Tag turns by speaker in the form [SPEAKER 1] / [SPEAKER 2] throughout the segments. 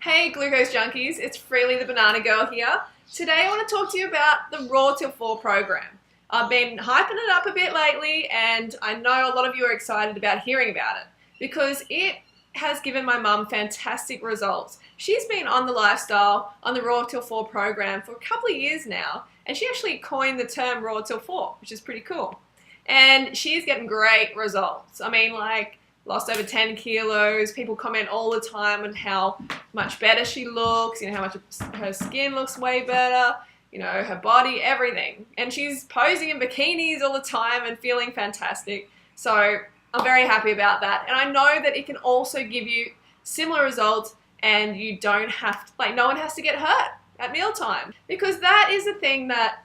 [SPEAKER 1] Hey glucose junkies, it's Freely the Banana Girl here. Today I want to talk to you about the Raw Till 4 program. I've been hyping it up a bit lately and I know a lot of you are excited about hearing about it because it has given my mum fantastic results. She's been on the lifestyle on the Raw Till 4 program for a couple of years now, and she actually coined the term Raw Till 4, which is pretty cool. And she's getting great results. I mean, like, lost over 10 kilos. People comment all the time on how much better she looks, how much her skin looks way better, her body, everything. And she's posing in bikinis all the time and feeling fantastic. So I'm very happy about that. And I know that it can also give you similar results and you don't have to, no one has to get hurt at mealtime. Because that is the thing that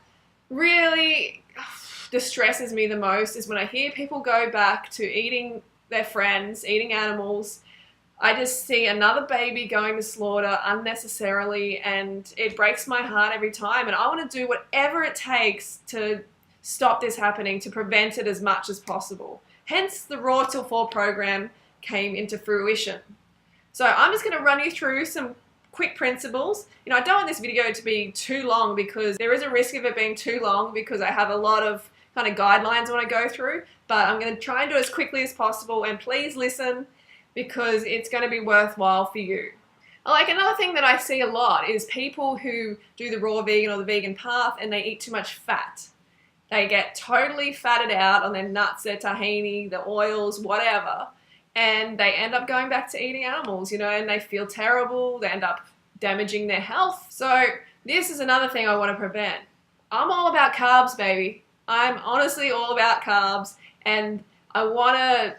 [SPEAKER 1] really distresses me the most, is when I hear people go back to eating their friends, eating animals. I just see another baby going to slaughter unnecessarily, and it breaks my heart every time. And I want to do whatever it takes to stop this happening, to prevent it as much as possible. Hence, the Raw Till 4 program came into fruition. So I'm just going to run you through some quick principles. I don't want this video to be too long because there is a risk of it being too long because I have a lot of kind of guidelines I want to go through, but I'm going to try and do it as quickly as possible, and please listen because it's going to be worthwhile for you. Like, another thing that I see a lot is people who do the raw vegan or the vegan path and they eat too much fat. They get totally fatted out on their nuts, their tahini, the oils, whatever, and they end up going back to eating animals, and they feel terrible, they end up damaging their health. So this is another thing I want to prevent. I'm all about carbs, baby. I'm honestly all about carbs, and I want to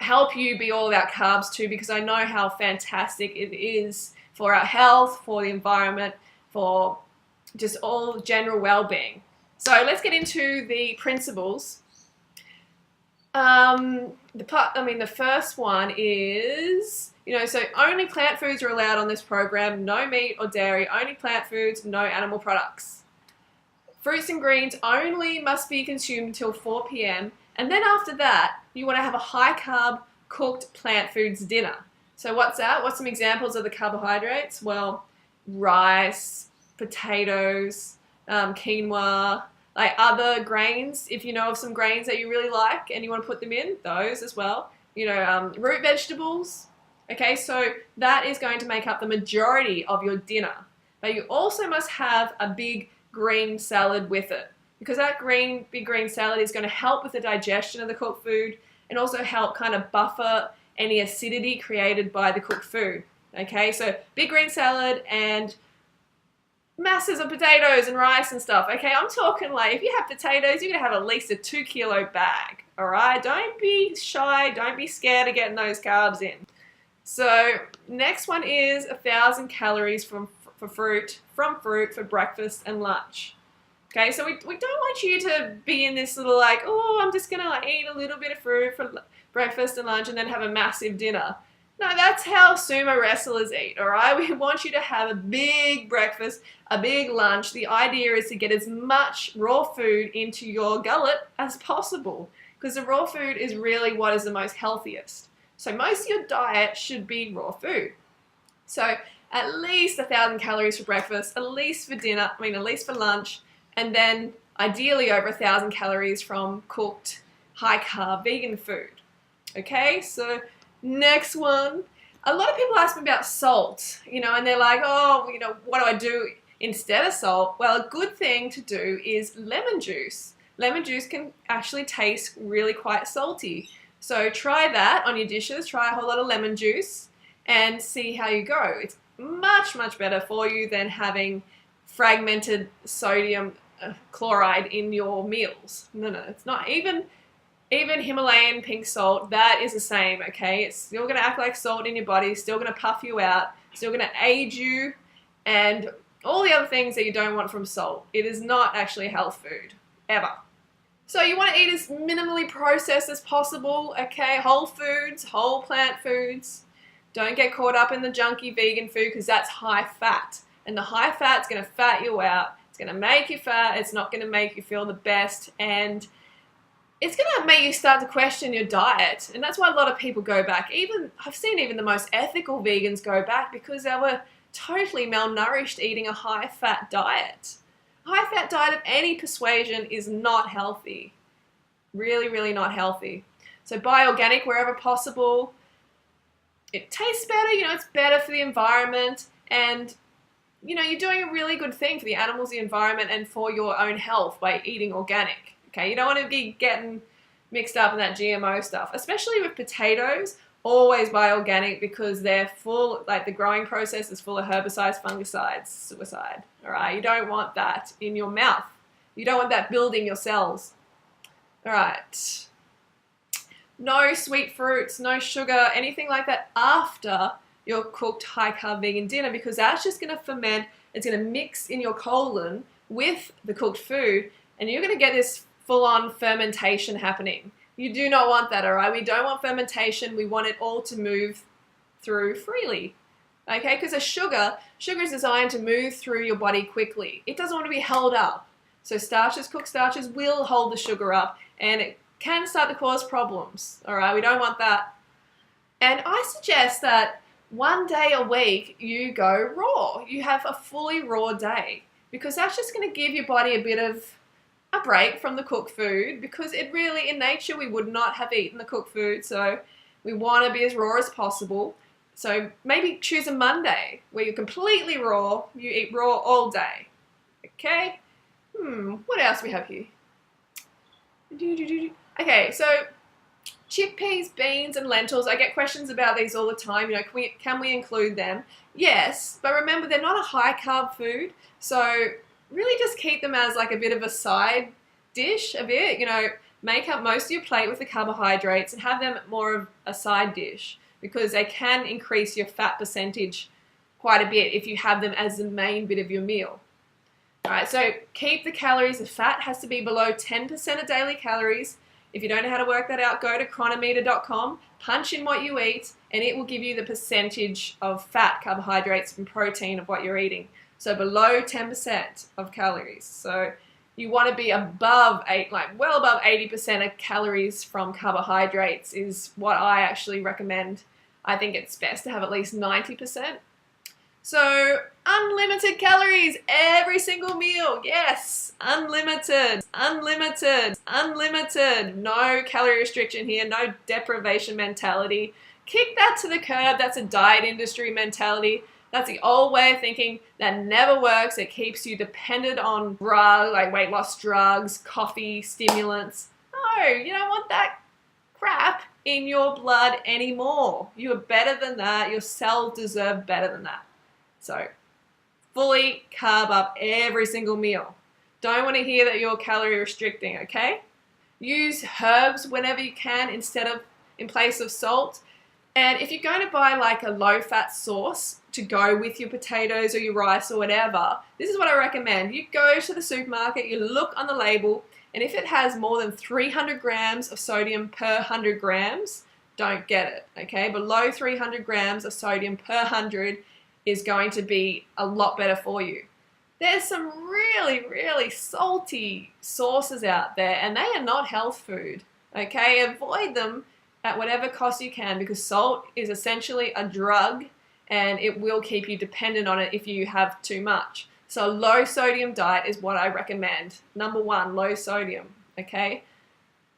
[SPEAKER 1] help you be all about carbs too, because I know how fantastic it is for our health, for the environment, for just all general well-being. So let's get into the principles. The first one is, so only plant foods are allowed on this program, no meat or dairy, only plant foods, no animal products. Fruits and greens only must be consumed until 4 p.m. And then after that, you want to have a high-carb cooked plant foods dinner. So what's that? What's some examples of the carbohydrates? Well, rice, potatoes, quinoa, like other grains. If you know of some grains that you really like and you want to put them in, those as well. Root vegetables. Okay, so that is going to make up the majority of your dinner. But you also must have a big green salad with it, because that big green salad is going to help with the digestion of the cooked food and also help kind of buffer any acidity created by the cooked food. Okay, so big green salad and masses of potatoes and rice and stuff. Okay, I'm talking like, if you have potatoes, you're going to have at least a 2-kilo bag. All right, don't be shy, don't be scared of getting those carbs in. So next one is 1,000 calories from fruit for breakfast and lunch. Okay, so we don't want you to be in this little I'm just gonna eat a little bit of fruit for breakfast and lunch and then have a massive dinner. No, that's how sumo wrestlers eat, all right? We want you to have a big breakfast, a big lunch. The idea is to get as much raw food into your gullet as possible, because the raw food is really what is the most healthiest. So most of your diet should be raw food. So at least 1,000 calories for breakfast, at least for dinner, at least for lunch, and then ideally over 1,000 calories from cooked high-carb vegan food. Okay, so next one. A lot of people ask me about salt, and they're like, what do I do instead of salt? Well, a good thing to do is lemon juice. Lemon juice can actually taste really quite salty. So try that on your dishes, try a whole lot of lemon juice and see how you go. It's much, much better for you than having fragmented sodium chloride in your meals. No, it's not. Even Himalayan pink salt, that is the same, okay? It's still going to act like salt in your body, still going to puff you out, still going to age you, and all the other things that you don't want from salt. It is not actually a health food, ever. So you want to eat as minimally processed as possible, okay? Whole foods, whole plant foods. Don't get caught up in the junky vegan food, because that's high fat. And the high fat's going to fat you out. It's going to make you fat. It's not going to make you feel the best. And it's going to make you start to question your diet. And that's why a lot of people go back. I've seen even the most ethical vegans go back because they were totally malnourished eating a high-fat diet. A high-fat diet of any persuasion is not healthy. Really, really not healthy. So buy organic wherever possible. It tastes better, it's better for the environment, and you're doing a really good thing for the animals, the environment, and for your own health by eating organic. Okay, you don't want to be getting mixed up in that GMO stuff, especially with potatoes. Always buy organic because they're full, like the growing process is full of herbicides, fungicides, suicide. All right, you don't want that in your mouth. You don't want that building your cells. All right. No sweet fruits, no sugar, anything like that after your cooked high-carb vegan dinner, because that's just going to ferment. It's going to mix in your colon with the cooked food, and you're going to get this full-on fermentation happening. You do not want that, all right? We don't want fermentation. We want it all to move through freely, okay? Because sugar is designed to move through your body quickly. It doesn't want to be held up. So cooked starches will hold the sugar up, and it can start to cause problems, all right? We don't want that. And I suggest that one day a week you go raw. You have a fully raw day, because that's just going to give your body a bit of a break from the cooked food, because it really, in nature, we would not have eaten the cooked food, so we want to be as raw as possible. So maybe choose a Monday where you're completely raw, you eat raw all day, okay? What else do we have here? Okay, so chickpeas, beans, and lentils. I get questions about these all the time. Can we include them? Yes, but remember, they're not a high-carb food, so really just keep them as like a bit of a side dish, make up most of your plate with the carbohydrates and have them more of a side dish, because they can increase your fat percentage quite a bit if you have them as the main bit of your meal. All right, so keep the calories. The fat has to be below 10% of daily calories. If you don't know how to work that out, go to chronometer.com, punch in what you eat, and it will give you the percentage of fat, carbohydrates, and protein of what you're eating. So below 10% of calories. So you want to be above well above 80% of calories from carbohydrates is what I actually recommend. I think it's best to have at least 90%. So unlimited calories every single meal. Yes, unlimited, unlimited, unlimited. No calorie restriction here, no deprivation mentality. Kick that to the curb. That's a diet industry mentality. That's the old way of thinking that never works. It keeps you dependent on drugs, like weight loss drugs, coffee, stimulants. No, you don't want that crap in your blood anymore. You are better than that. Your cells deserve better than that. So fully carb up every single meal. Don't want to hear that you're calorie restricting, okay? Use herbs whenever you can in place of salt. And if you're going to buy like a low-fat sauce to go with your potatoes or your rice or whatever, this is what I recommend. You go to the supermarket, you look on the label, and if it has more than 300 grams of sodium per 100 grams, don't get it, okay? Below 300 grams of sodium per 100 is going to be a lot better for you. There's some really, really salty sauces out there, and they are not health food, okay? Avoid them at whatever cost you can, because salt is essentially a drug and it will keep you dependent on it if you have too much. So a low sodium diet is what I recommend. Number one, low sodium, okay?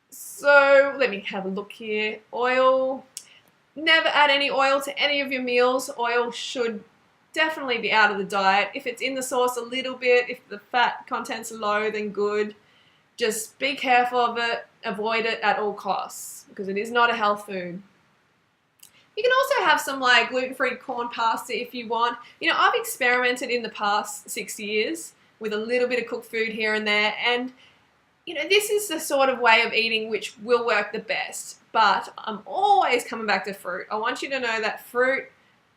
[SPEAKER 1] So let me have a look here. Oil. Never add any oil to any of your meals. Oil should definitely be out of the diet. If it's in the sauce a little bit, if the fat content's low, then good. Just be careful of it. Avoid it at all costs, because it is not a health food. You can also have some like gluten-free corn pasta if you want. I've experimented in the past 6 years with a little bit of cooked food here and there, and this is the sort of way of eating which will work the best. But I'm always coming back to fruit. I want you to know that fruit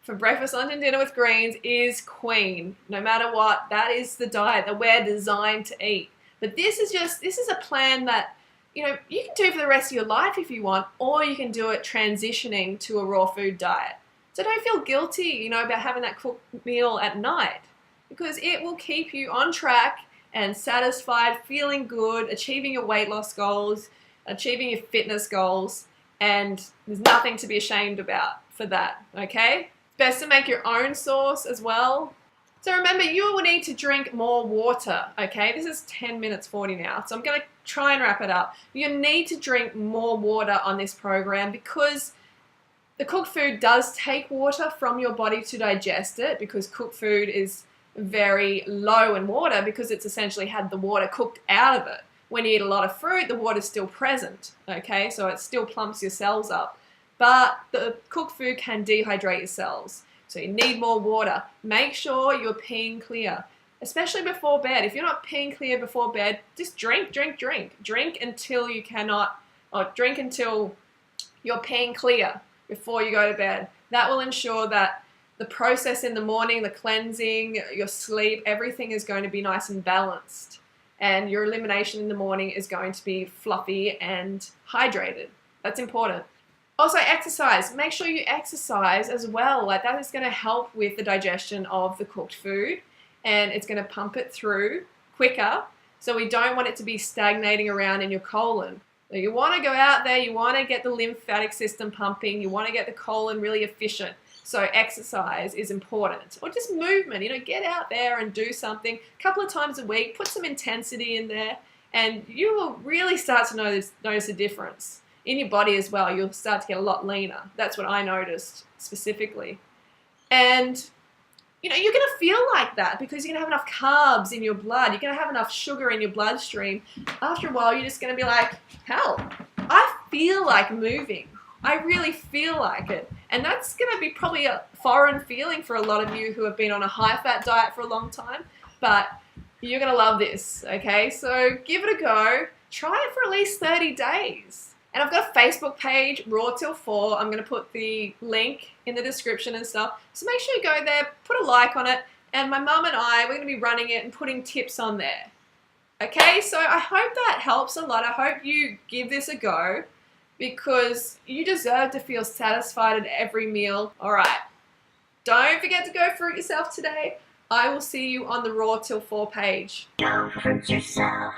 [SPEAKER 1] for breakfast, lunch, and dinner with greens is queen. No matter what, that is the diet that we're designed to eat. But this is a plan that you can do for the rest of your life if you want, or you can do it transitioning to a raw food diet. So don't feel guilty, about having that cooked meal at night, because it will keep you on track and satisfied, feeling good, achieving your weight loss goals. achieving your fitness goals, and there's nothing to be ashamed about for that, okay? Best to make your own sauce as well. So remember, you will need to drink more water, okay? This is 10 minutes 40 now, so I'm going to try and wrap it up. You need to drink more water on this program because the cooked food does take water from your body to digest it, because cooked food is very low in water because it's essentially had the water cooked out of it. When you eat a lot of fruit, the water's still present, okay? So it still plumps your cells up. But the cooked food can dehydrate your cells. So you need more water. Make sure you're peeing clear, especially before bed. If you're not peeing clear before bed, just drink. Drink until you cannot, or drink until you're peeing clear before you go to bed. That will ensure that the process in the morning, the cleansing, your sleep, everything is going to be nice and balanced. And your elimination in the morning is going to be fluffy and hydrated. That's important. Also, exercise. Make sure you exercise as well. Like, that is going to help with the digestion of the cooked food, and it's going to pump it through quicker. So we don't want it to be stagnating around in your colon. So you want to go out there, you want to get the lymphatic system pumping, you want to get the colon really efficient. So exercise is important. Or just movement, get out there and do something a couple of times a week, put some intensity in there, and you will really start to notice a difference. In your body as well, you'll start to get a lot leaner. That's what I noticed specifically. And, you're going to feel like that because you're going to have enough carbs in your blood. You're going to have enough sugar in your bloodstream. After a while, you're just going to be like, hell, I feel like moving. I really feel like it. And that's going to be probably a foreign feeling for a lot of you who have been on a high-fat diet for a long time. But you're going to love this, okay? So give it a go. Try it for at least 30 days. And I've got a Facebook page, Raw Till 4. I'm going to put the link in the description and stuff. So make sure you go there, put a like on it. And my mum and I, we're going to be running it and putting tips on there. Okay, so I hope that helps a lot. I hope you give this a go because you deserve to feel satisfied at every meal. All right, don't forget to go fruit yourself today. I will see you on the Raw Till 4 page.
[SPEAKER 2] Don't fruit yourself.